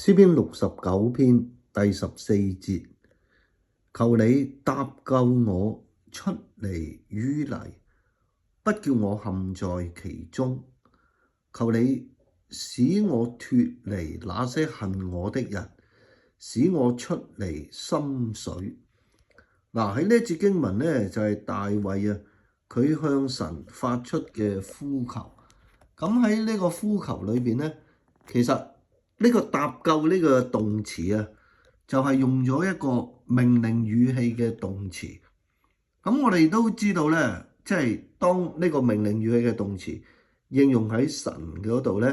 詩篇69篇第14節，求你搭救我出離淤泥，不叫我陷在其中。求你使我脫離那些恨我的人，使我出離深水。喺呢一節經文呢，就係大衛佢向神發出嘅呼求。咁喺呢個呼求裏邊呢，其實呢個搭救呢個動詞就係用咗一個命令語氣嘅動詞。咁我哋都知道呢，即係當呢個命令語氣嘅動詞應用喺神嗰度呢，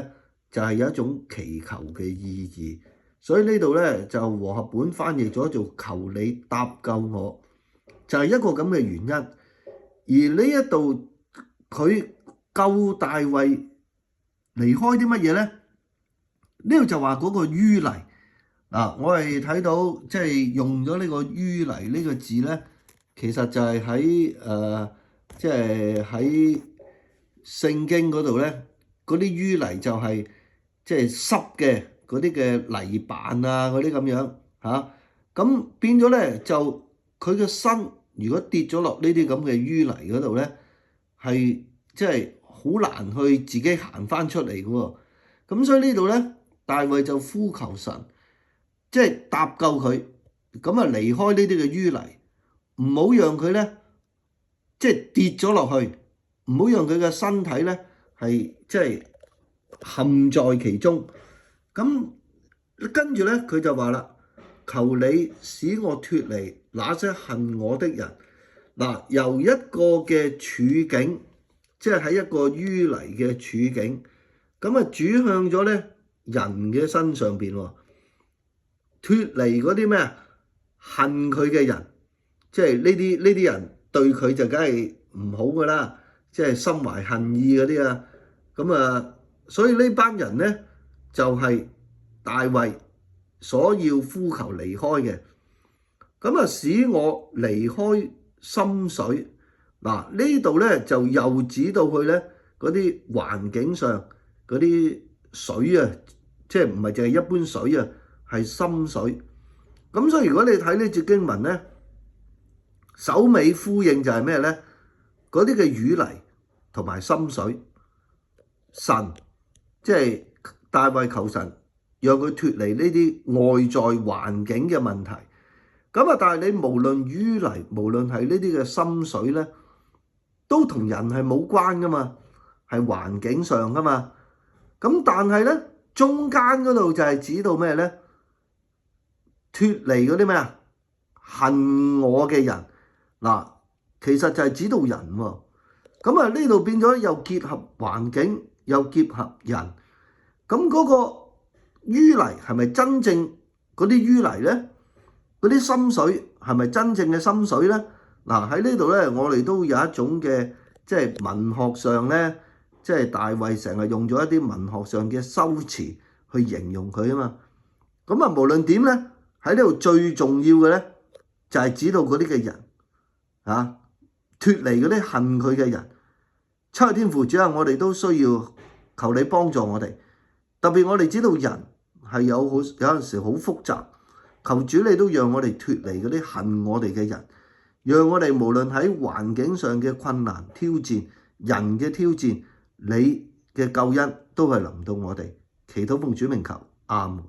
就係有一種祈求嘅意義。所以呢度呢，就和合本翻譯咗做求你搭救我，就係一個咁嘅原因。而呢一度佢救大衛離開啲乜嘢呢？呢度就話嗰個淤泥。我哋睇到即係用咗呢個淤泥呢個字呢，其實就係喺即係喺聖經嗰度呢，嗰啲淤泥就係即係濕嘅嗰啲嘅泥板嗰啲咁樣嚇。咁變咗呢，就佢嘅身如果跌咗落呢啲咁嘅淤泥嗰度呢，係即係好難去自己行翻出嚟嘅喎。咁所以呢度呢，大衛就呼求神，即係搭救佢，咁離開呢啲嘅淤泥，唔好讓佢呢，即係跌咗落去，唔好讓佢嘅身體呢係即係陷在其中。咁跟住呢，佢就話啦，求你使我脫離那些恨我的人。由一個嘅處境，即係喺一個淤泥嘅處境，咁轉向咗呢人嘅身上邊，脫離嗰啲咩恨佢嘅人，即係呢啲人對佢就梗係唔好噶啦，即係心懷恨意嗰啲咁所以呢班人呢，就係大衛所要呼求離開嘅。咁使我離開深水。呢度呢，就又指到去呢嗰啲環境上嗰啲水即係唔係淨係一般水係深水。咁所以如果你睇呢節經文呢，首尾呼應就係咩呢？嗰啲嘅淤泥同埋深水，神即係大衛求神讓佢脫離呢啲外在環境嘅問題。但係你無論淤泥，無論係呢啲嘅深水呢，都同人係冇關噶嘛，係環境上噶嘛。咁但係呢，中間嗰度就係指到咩呢？脫離嗰啲咩恨我嘅人。其實就係指到人喎。咁呢度變咗又結合環境，又結合人。咁嗰個淤泥係咪真正嗰啲淤泥呢？嗰啲深水係咪真正嘅深水呢？喺呢度呢，我哋都有一種嘅即係文學上呢，即係大衛成日用咗一啲文學上嘅修辭去形容佢嘛。咁無論點呢，喺呢度最重要嘅呢，就係指到嗰啲嘅人脫離嗰啲恨佢嘅人。七位天父主，我哋都需要求你幫助我哋。特別我哋知道人係有陣時好複雜。求主你都讓我哋脫離嗰啲恨我哋嘅人，讓我哋無論喺環境上嘅困難挑戰、人嘅挑戰，你嘅救恩都係臨到我哋。祈禱奉主名求，阿們。